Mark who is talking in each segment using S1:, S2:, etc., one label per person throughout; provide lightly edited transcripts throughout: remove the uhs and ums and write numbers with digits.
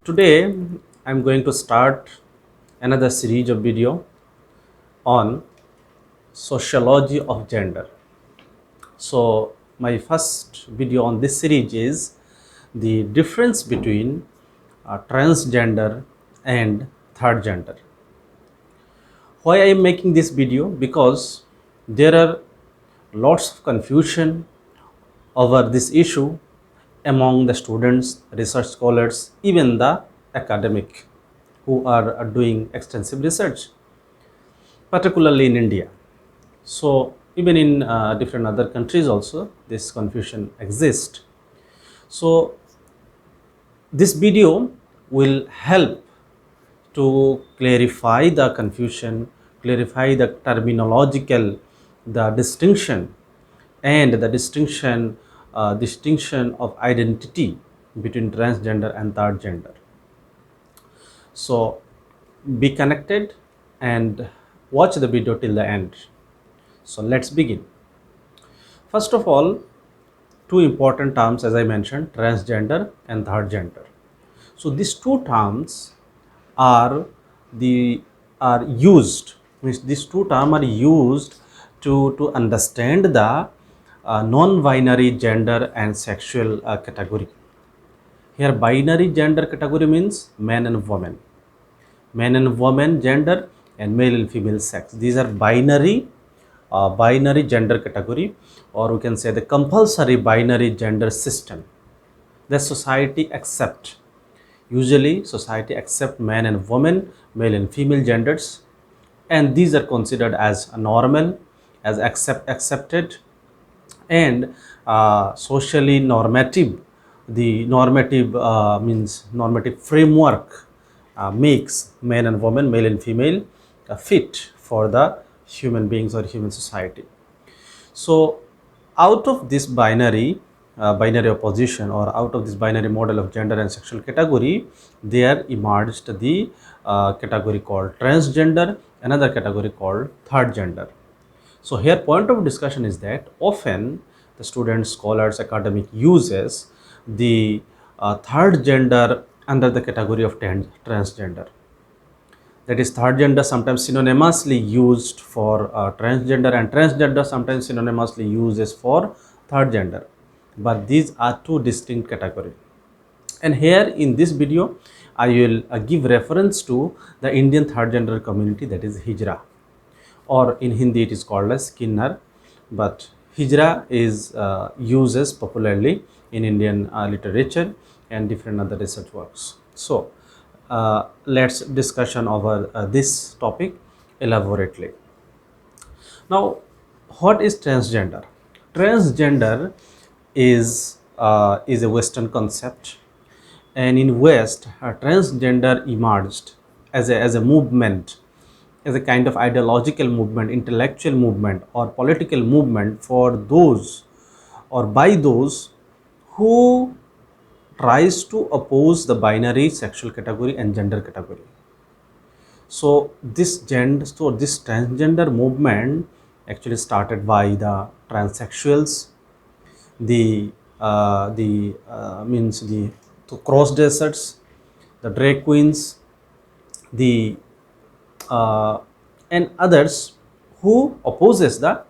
S1: Today I'm going to start another series of video on Sociology of Gender. So my first video on this series is the difference between transgender and third gender. Why I am making this video? Because there are lots of confusion over this issue among the students, research scholars, even the academic who are doing extensive research, particularly in India. So even in different other countries also this confusion exists. So this video will help to clarify the confusion, clarify the terminological, the distinction and the distinction of identity between transgender and third gender. So be connected and watch the video till the end. So let's begin. First of all, two important terms, as I mentioned, transgender and third gender. So these two terms are used, means these two terms are used to understand the non-binary gender and sexual category. Here binary gender category means man and woman, gender and male and female sex. These are binary gender category, or we can say the compulsory binary gender system that society accept. Usually society accept man and woman, male and female genders, and these are considered as normal, as accepted and socially normative. The normative means normative framework makes man and woman, male and female fit for the human beings or human society. So out of this binary opposition, or out of this binary model of gender and sexual category, there emerged the category called transgender, another category called third gender. So here point of discussion is that often the students, scholars, academic uses the third gender under the category of transgender. That is, third gender sometimes synonymously used for transgender, and transgender sometimes synonymously used as for third gender. But these are two distinct categories. And here in this video, I will give reference to the Indian third gender community, that is Hijra, or in Hindi it is called as Kinnar, but Hijra is uses popularly in Indian literature and different other research works. So let's discussion over this topic elaborately. Now, what is transgender? Transgender is a Western concept, and in West, transgender emerged as a movement, as a kind of ideological movement, intellectual movement, or political movement for those or by those who tries to oppose the binary sexual category and gender category. So this transgender movement actually started by the transsexuals, the cross dressers, the drag queens, the and others who opposes the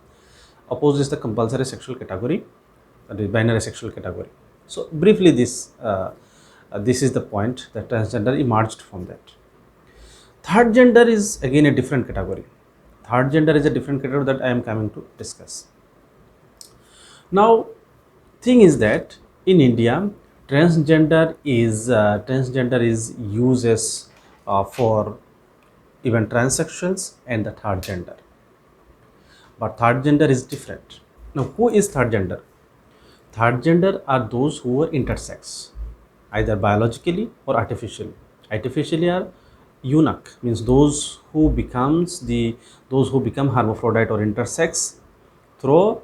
S1: compulsory sexual category, the binary sexual category. So briefly, this is the point that transgender emerged from that. Third gender is again a different category. Third gender is a different category that I am coming to discuss. Now, thing is that in India, transgender is uses for even transsexuals and the third gender. But third gender is different. Now, who is third gender? Third gender are those who are intersex, either biologically or artificially. Artificially are eunuch, means those who become hermaphrodite or intersex through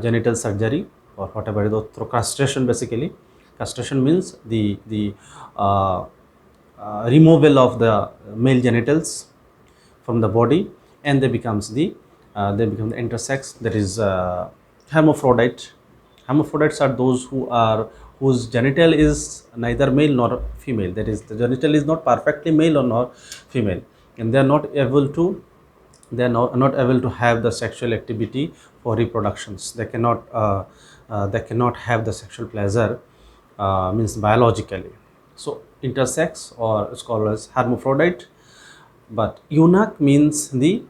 S1: genital surgery or whatever, through castration. Basically, castration means the removal of the male genitals from the body, and they become the intersex, that is hermaphrodite. Hermaphrodites are those who are whose genital is neither male nor female, that is, the genital is not perfectly male or not female, and they are not able to, not able to have the sexual activity for reproductions. They cannot have the sexual pleasure, means biologically. So intersex, or it's called as hermaphrodite. But eunuch means the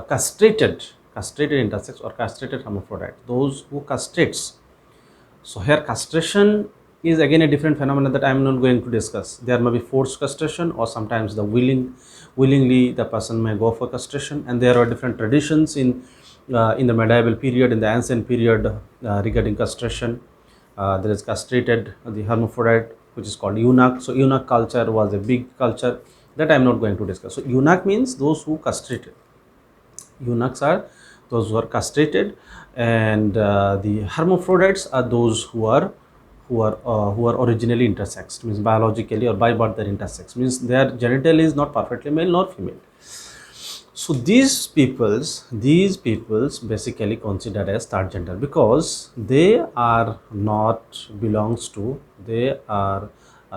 S1: castrated intersex or castrated hermaphrodite, those who castrates. So here castration is again a different phenomenon that I am not going to discuss. There may be forced castration, or sometimes the willingly the person may go for castration, and there are different traditions in the medieval period, in the ancient period, regarding castration. There is castrated the hermaphrodite, which is called eunuch. So eunuch culture was a big culture that I am not going to discuss. So eunuch means those who castrated. Eunuchs are those who are castrated, and the hermaphrodites are those who are originally intersexed, means biologically or by birth they're intersex, means their genital is not perfectly male nor female. So these peoples basically considered as third gender, because they are not belongs to, they are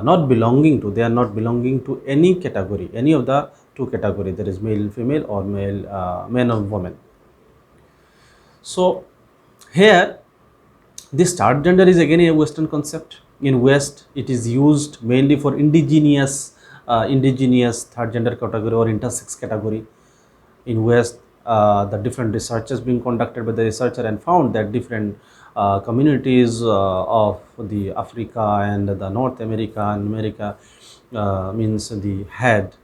S1: not belonging to, they are not belonging to any category, any of the two category, that is male and female, or man or woman. So here this third gender is again a Western concept. In West, it is used mainly for indigenous third gender category or intersex category. In West, the different researches being conducted by the researcher, and found that different communities of the Africa and the North America and America, means the had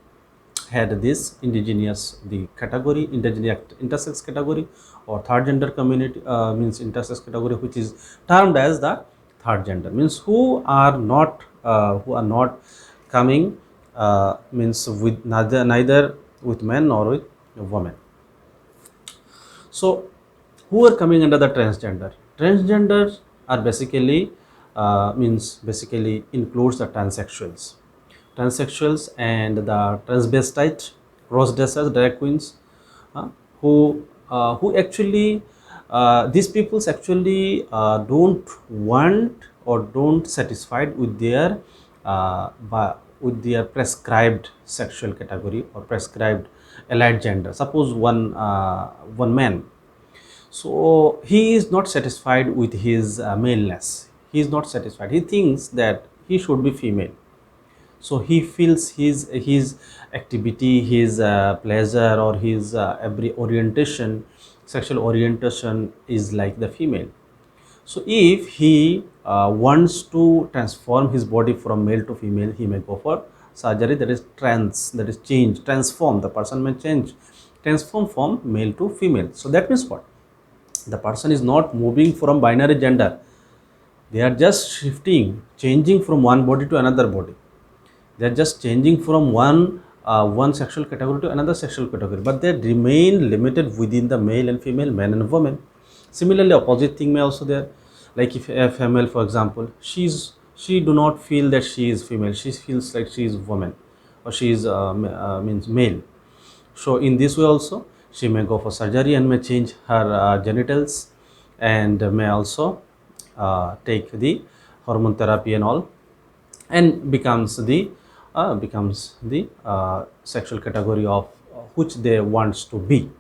S1: this indigenous the category, indigenous intersex category, or third gender community, means intersex category, which is termed as the third gender, means who are not coming, means with neither with men nor with women. So who are coming under the transgender? Transgenders are basically, means basically includes the transsexuals and the transvestite, cross-dressers, drag queens, uh, who actually, these peoples actually don't want or don't satisfied with their with their prescribed sexual category or prescribed allied gender. Suppose one man, so he is not satisfied with his maleness, he is not satisfied, he thinks that he should be female. So he feels his activity, his pleasure, or his every orientation, sexual orientation is like the female. So if he wants to transform his body from male to female, he may go for surgery, that is that is change, transform, the person may transform from male to female. So that means what? The person is not moving from binary gender, they are just changing from one body to another body. They are just changing from one sexual category to another sexual category, but they remain limited within the male and female, man and woman. Similarly, opposite thing may also there. Like if a female, for example, she do not feel that she is female, she feels like she is woman, or she is means male. So in this way also, she may go for surgery and may change her genitals, and may also take the hormone therapy and all, and becomes the sexual category of which they wants to be.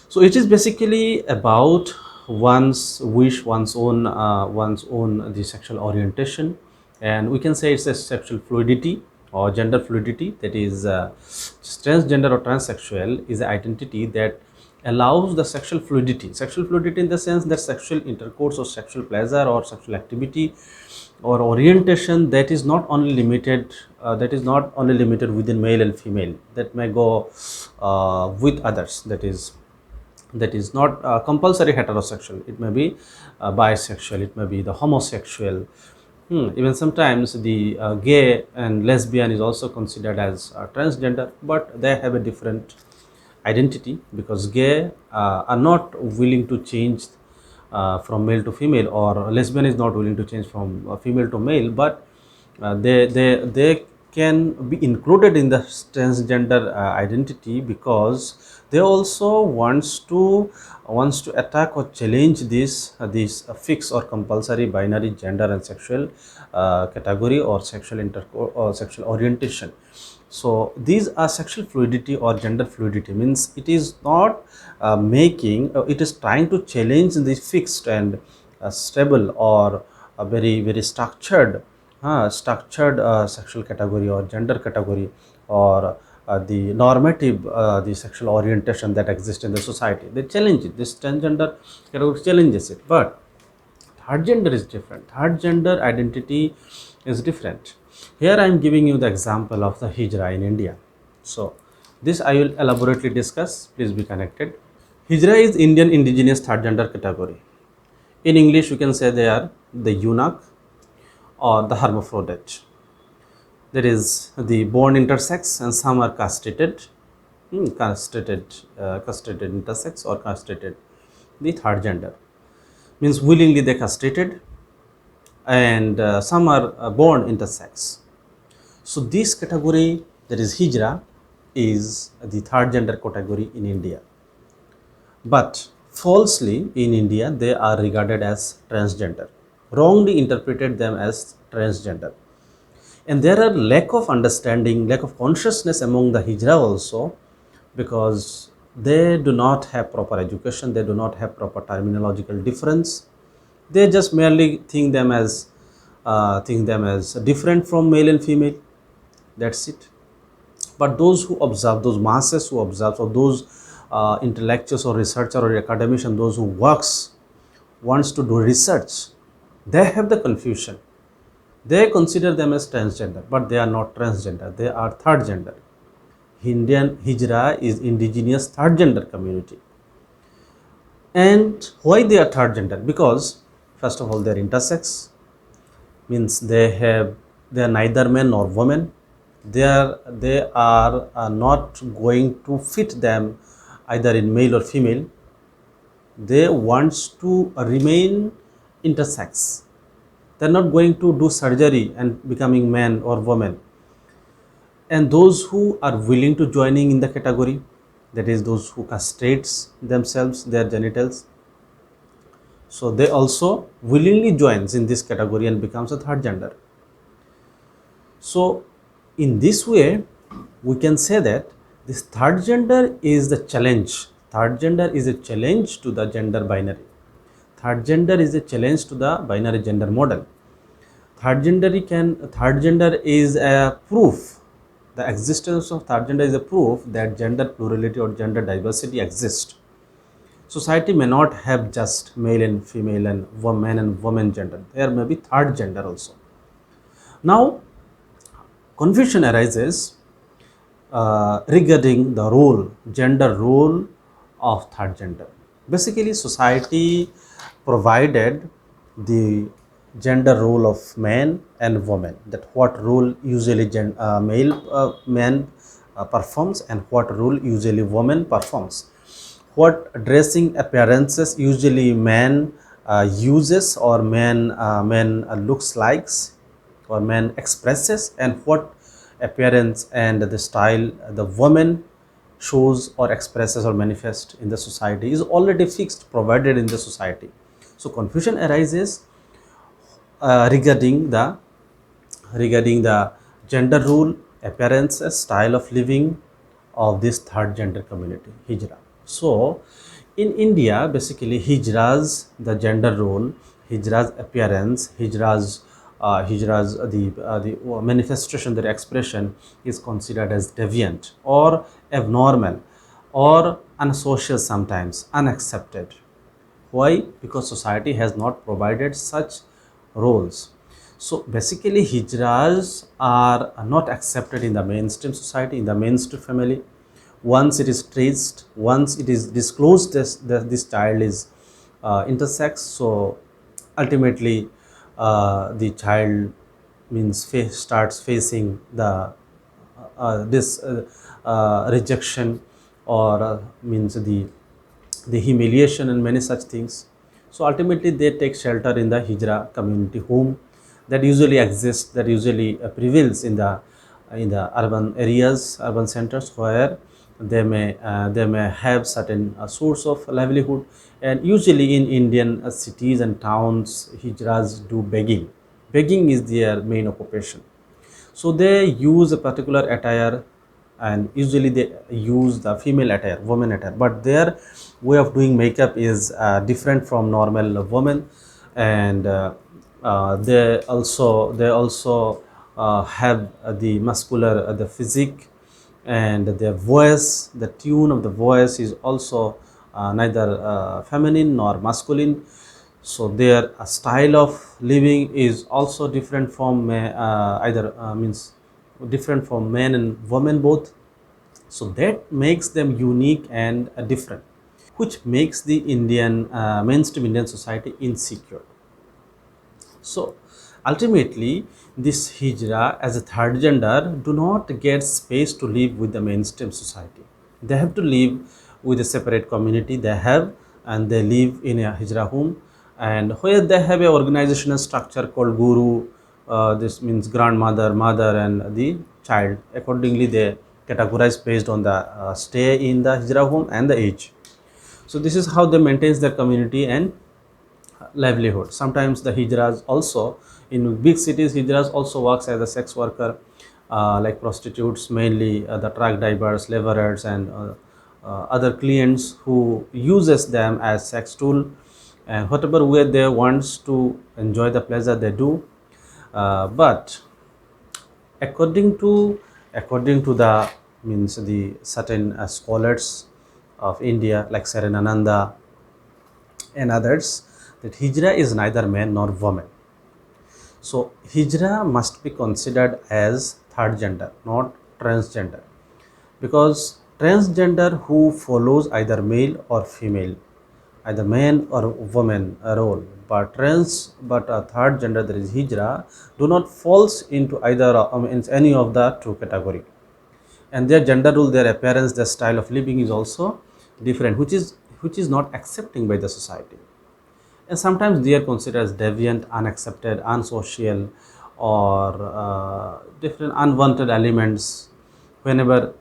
S1: So it is basically about one's wish, one's own the sexual orientation, and we can say it's a sexual fluidity or gender fluidity. That is, transgender or transsexual is an identity that allows the sexual fluidity. Sexual fluidity in the sense that sexual intercourse or sexual pleasure or sexual activity or orientation that is not only limited within male and female, that may go with others, that is not compulsory heterosexual, it may be bisexual, it may be the homosexual. Even sometimes the gay and lesbian is also considered as transgender, but they have a different identity, because gay are not willing to change from male to female, or lesbian is not willing to change from female to male, but they can be included in the transgender identity, because they also wants to attack or challenge this fixed or compulsory binary gender and sexual category or sexual orientation. So these are sexual fluidity or gender fluidity, means it is not it is trying to challenge the fixed and stable or a very structured sexual category or gender category, or the normative the sexual orientation that exists in the society. They challenge it. This transgender category challenges it, but third gender is different. Third gender identity is different. Here I am giving you the example of the Hijra in India. So this I will elaborately discuss. Please be connected. Hijra is Indian indigenous third gender category. In English, you can say they are the eunuch or the hermaphrodite. There is the born intersex, and some are castrated, castrated intersex or castrated. The third gender means willingly they castrated, and some are born intersex. So this category, that is Hijra, is the third gender category in India. But falsely in India, they are regarded as transgender. Wrongly interpreted them as transgender. And there are lack of understanding, lack of consciousness among the Hijra also, because they do not have proper education, they do not have proper terminological difference. They just merely think them as different from male and female. That's it. But those who observe, those masses who observe, or those intellectuals or researcher or academician, those who wants to do research, they have the confusion. They consider them as transgender, but they are not transgender. They are third gender. Indian Hijra is indigenous third gender community. And why they are third gender? Because first of all, they are intersex, means they are neither men nor women. They are not going to fit them either in male or female. They wants to remain intersex. They are not going to do surgery and becoming man or woman. And those who are willing to joining in the category, that is those who castrates themselves, their genitals, so they also willingly joins in this category and becomes a third gender. So in this way, we can say that this third gender is the challenge. Third gender is a challenge to the gender binary. Third gender is a challenge to the binary gender model. Third gender is a proof. The existence of third gender is a proof that gender plurality or gender diversity exists. Society may not have just male and female and woman and woman gender. There may be third gender also. Now, confusion arises regarding the gender role of third gender. Basically, society provided the gender role of man and woman, that what role usually man performs and what role usually woman performs, what dressing appearances usually man uses or man looks likes or man expresses, and what appearance and the style the woman shows or expresses or manifests in the society is already fixed, provided in the society. So confusion arises regarding the gender role, appearances, style of living of this third gender community, Hijra. So in India, basically the gender role, Hijra's appearance, Hijra's the manifestation, their expression is considered as deviant or abnormal or unsocial, sometimes unaccepted. Why? Because society has not provided such roles. So basically, Hijras are not accepted in the mainstream society, in the mainstream family. Once it is traced, once it is disclosed that this child is intersex, so ultimately the child starts facing the this rejection, or means the humiliation and many such things. So ultimately they take shelter in the Hijra community home that usually exists, that usually prevails in in the urban areas, urban centers, where they may have certain source of livelihood. And usually in Indian cities and towns, hijras do begging. Begging is their main occupation. So they use a particular attire, and usually they use the female attire, woman attire, but their way of doing makeup is different from normal women. And they also have the muscular the physique, and their voice, the tune of the voice is also neither feminine nor masculine. So their style of living is also different from either means different from men and women both. So that makes them unique and different, which makes the Indian mainstream Indian society insecure. So ultimately, this Hijra as a third gender do not get space to live with the mainstream society. They have to live with a separate community they have, and they live in a Hijra home, and where they have a organizational structure called Guru. This means grandmother, mother, and the child. Accordingly, they categorize based on the stay in the Hijra home and the age. So this is how they maintain their community and livelihood. Sometimes the hijras also, in big cities, hijras also works as a sex worker, like prostitutes, mainly the truck drivers, laborers, and other clients who uses them as sex tool, and whatever way they wants to enjoy the pleasure they do. But according to the means the certain scholars of India like Saranananda and others, that Hijra is neither man nor woman. So Hijra must be considered as third gender, not transgender, because transgender who follows either male or female, either man or woman role, but a third gender, that is Hijra, do not falls into either in any of the two category. And their gender role, their appearance, their style of living is also different, which is not accepting by the society. And sometimes they are considered as deviant, unaccepted, unsocial, or different unwanted elements. Whenever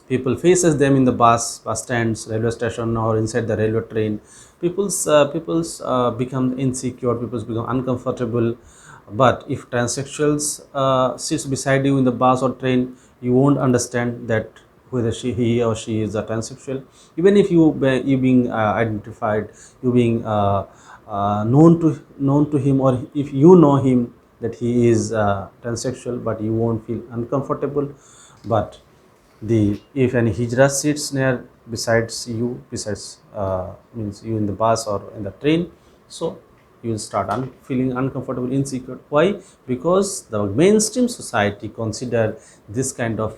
S1: people faces them in the bus stands, railway station, or inside the railway train, people's become insecure, people's become uncomfortable. But if transsexuals sits beside you in the bus or train, you won't understand that whether he or she is a transsexual. Even if you being identified, you being known to him, or if you know him that he is transsexual, but you won't feel uncomfortable. But the if any hijra sits near besides you, besides means you in the bus or in the train, so you will start feeling uncomfortable, insecure. Why? Because the mainstream society consider this kind of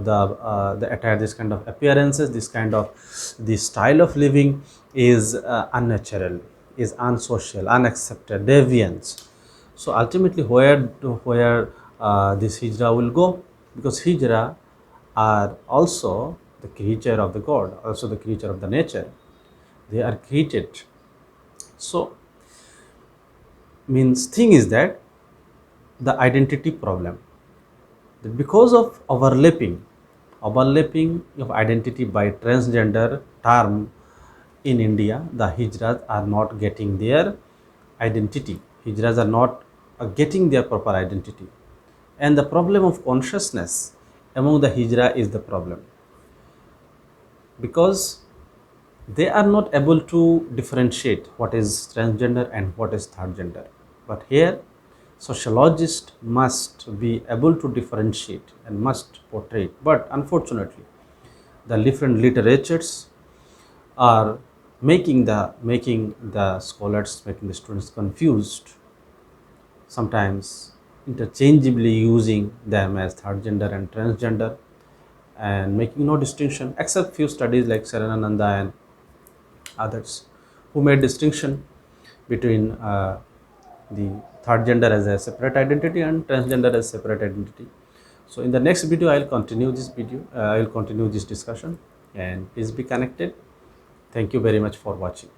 S1: the attire, this kind of appearances, this kind of the style of living is unnatural, is unsocial, unaccepted, deviance. So ultimately, where this hijra will go? Because hijra are also the creature of the God, also the creature of the nature. They are created. So means thing is that the identity problem, that because of overlapping of identity by transgender term in India, the hijras are not getting their identity. Hijras are not getting their proper identity, and the problem of consciousness among the hijra is the problem, because they are not able to differentiate what is transgender and what is third gender. But here, sociologists must be able to differentiate and must portray it. But unfortunately, the different literatures are making the scholars, making the students confused, sometimes interchangeably using them as third gender and transgender, and making no distinction, except few studies like Saranananda and others who made distinction between the third gender as a separate identity and transgender as separate identity. So in the next video, I will continue this I will continue this discussion, and please be connected. Thank you very much for watching.